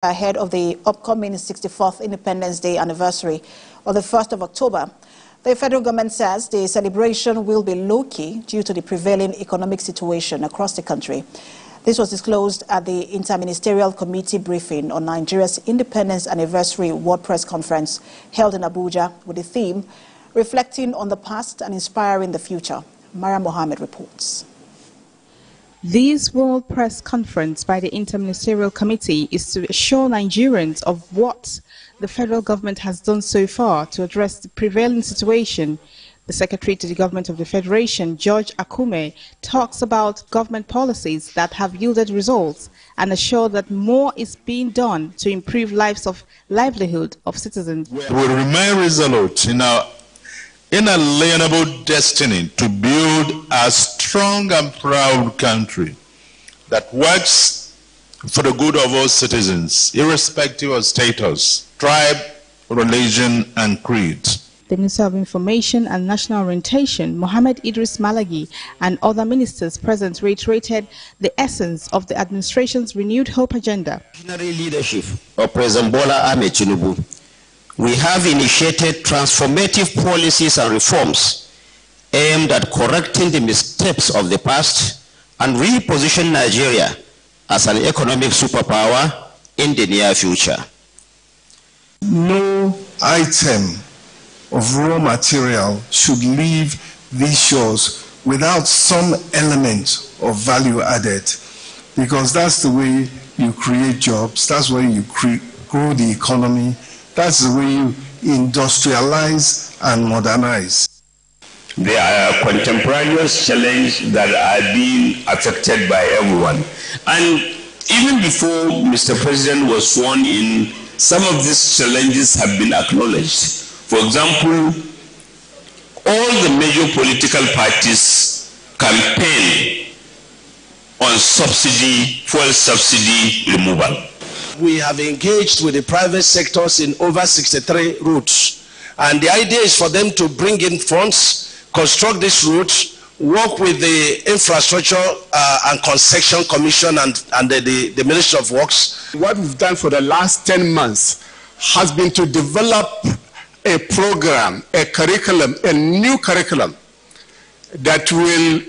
Ahead of the upcoming 64th Independence Day anniversary on the 1st of October, the federal government says the celebration will be low-key due to the prevailing economic situation across the country. This was disclosed at the Interministerial Committee briefing on Nigeria's Independence Anniversary World Press Conference held in Abuja with the theme, Reflecting on the Past and Inspiring the Future. Mara Mohammed reports. This World Press Conference by the Interministerial Committee is to assure Nigerians of what the federal government has done so far to address the prevailing situation. The Secretary to the Government of the Federation, George Akume, talks about government policies that have yielded results and assure that more is being done to improve livelihood of citizens. We remain resolute in our inalienable destiny to build a strong and proud country that works for the good of all citizens, irrespective of status, tribe, religion, and creed. The Minister of Information and National Orientation, Mohammed Idris Malagi, and other ministers present reiterated the essence of the administration's renewed hope agenda. Visionary leadership of President Bola Ahmed Tinubu, we have initiated transformative policies and reforms aimed at correcting the missteps of the past and reposition Nigeria as an economic superpower in the near future. No item of raw material should leave these shores without some element of value added, because that's the way you create jobs, that's the way you grow the economy, that's the way you industrialize and modernize. There are contemporaneous challenges that are being affected by everyone. And even before Mr. President was sworn in, some of these challenges have been acknowledged. For example, all the major political parties campaign on fuel subsidy removal. We have engaged with the private sectors in over 63 routes, and the idea is for them to bring in funds, construct these routes, work with the Infrastructure and Construction Commission and the Ministry of Works. What we've done for the last 10 months has been to develop a program, a curriculum, a new curriculum that will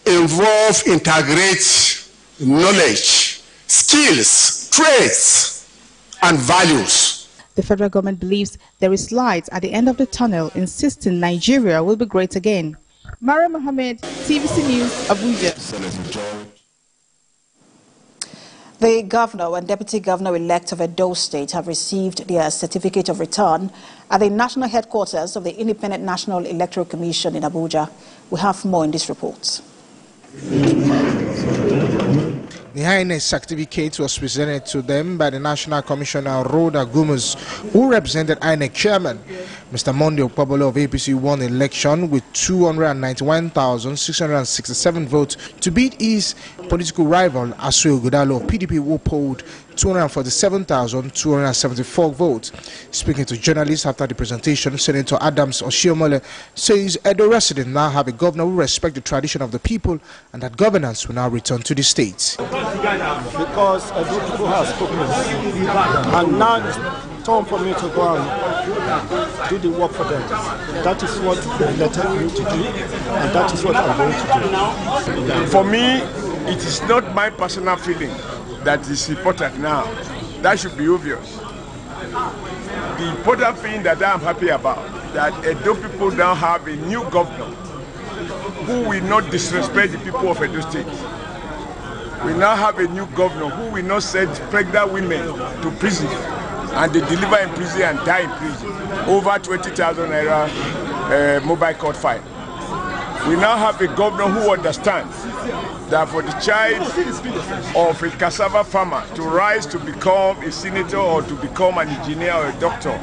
involve, integrate knowledge, skills, traits, and values. The federal government believes there is light at the end of the tunnel, insisting Nigeria will be great again. Mara Mohammed, TVC News, Abuja. The governor and deputy governor-elect of Edo State have received their certificate of return at the national headquarters of the Independent National Electoral Commission in Abuja. We have more in this report. The Highness certificate was presented to them by the National Commissioner Rhoda Gumus, who represented INEC Chairman. Mr. Monday Okpabolo of APC won the election with 291,667 votes to beat his political rival Asu Godalo of PDP, who polled 247,274 votes. Speaking to journalists after the presentation, Senator Adams Oshiomole says Edo residents now have a governor who respects the tradition of the people and that governance will now return to the state. Because Edo people have spoken, and now it's time for me to go and do the work for them. That is what they elected me to do, and that is what I'm going to do. For me, it is not my personal feeling that is important now. That should be obvious. The important thing that I'm happy about, that Edo people now have a new governor who will not disrespect the people of Edo State. We now have a new governor who will not send pregnant women to prison and they deliver in prison and die in prison. Over 20,000 naira mobile court fine. We now have a governor who understands that for the child of a cassava farmer to rise to become a senator or to become an engineer or a doctor,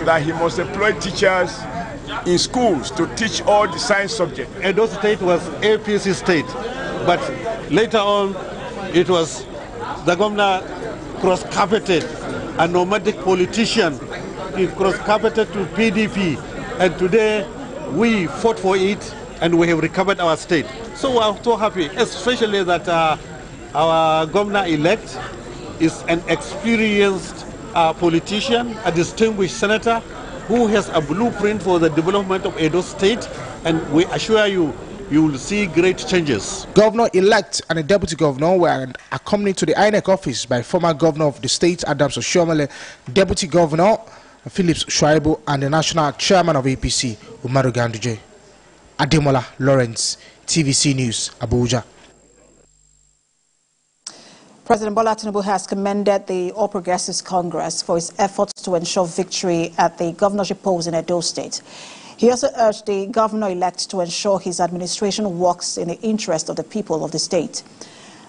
that he must employ teachers in schools to teach all the science subjects. Edo State was APC state, but later on it was the governor cross-carpeted, a nomadic politician. He cross-carpeted to PDP, and today we fought for it and we have recovered our state. So we are so happy, especially that our governor-elect is an experienced politician, a distinguished senator who has a blueprint for the development of Edo State, and we assure you, you will see great changes. Governor-elect and a deputy governor were accompanied to the INEC office by former governor of the state, Adams Oshiomhole, deputy governor, Phillips Shuaibu, and the national chairman of APC, Umaru Ganduje. Ademola Lawrence, TVC News, Abuja. President Bola Tinubu has commended the All Progressives Congress for its efforts to ensure victory at the governorship polls in Edo State. He also urged the governor-elect to ensure his administration works in the interest of the people of the state.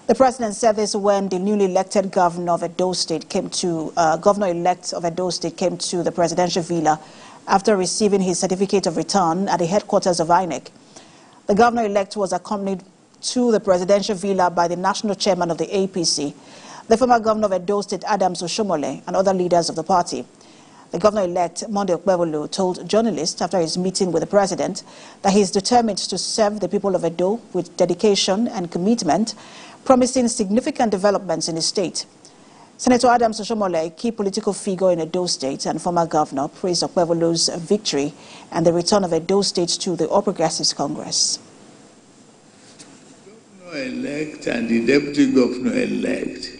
The president said this when the newly elected governor of Edo State governor-elect of Edo State came to the presidential villa after receiving his certificate of return at the headquarters of INEC. The governor-elect was accompanied to the presidential villa by the national chairman of the APC, the former governor of Edo State, Adams Oshiomhole, and other leaders of the party. The governor-elect, Monday Okpebholo, told journalists after his meeting with the president that he is determined to serve the people of Edo with dedication and commitment, promising significant developments in the state. Senator Adams Oshiomhole, a key political figure in Edo State and former governor, praised Okpebholo's victory and the return of Edo State to the All Progressives Congress. Elect and the deputy governor-elect,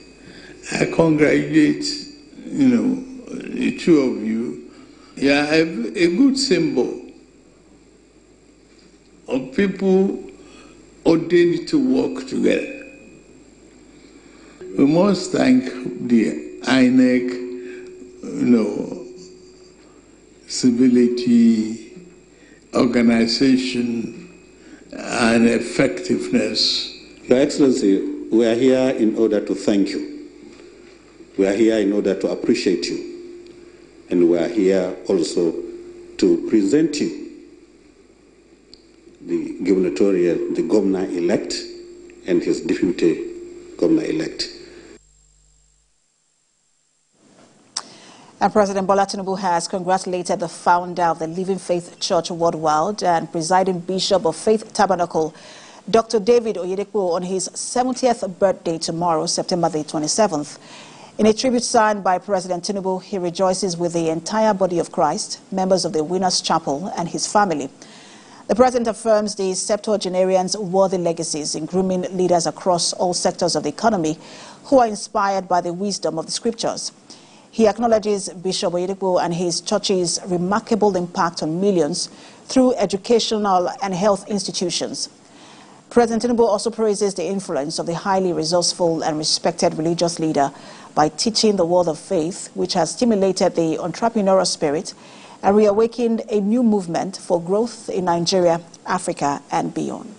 I congratulate, the two of you. You are a good symbol of people ordained to work together. We must thank the INEC, civility, organization, and effectiveness. Your Excellency, we are here in order to thank you. We are here in order to appreciate you. And we are here also to present you the governor-elect and his deputy governor-elect. And President Bola Tinubu has congratulated the founder of the Living Faith Church Worldwide and presiding bishop of Faith Tabernacle, Dr. David Oyedepo, on his 70th birthday tomorrow, September the 27th. In a tribute signed by President Tinubu, he rejoices with the entire body of Christ, members of the Winners' Chapel, and his family. The president affirms the septuagenarians' worthy legacies in grooming leaders across all sectors of the economy who are inspired by the wisdom of the scriptures. He acknowledges Bishop Oyedepo and his church's remarkable impact on millions through educational and health institutions. President Tinubu also praises the influence of the highly resourceful and respected religious leader by teaching the word of faith, which has stimulated the entrepreneurial spirit and reawakened a new movement for growth in Nigeria, Africa, and beyond.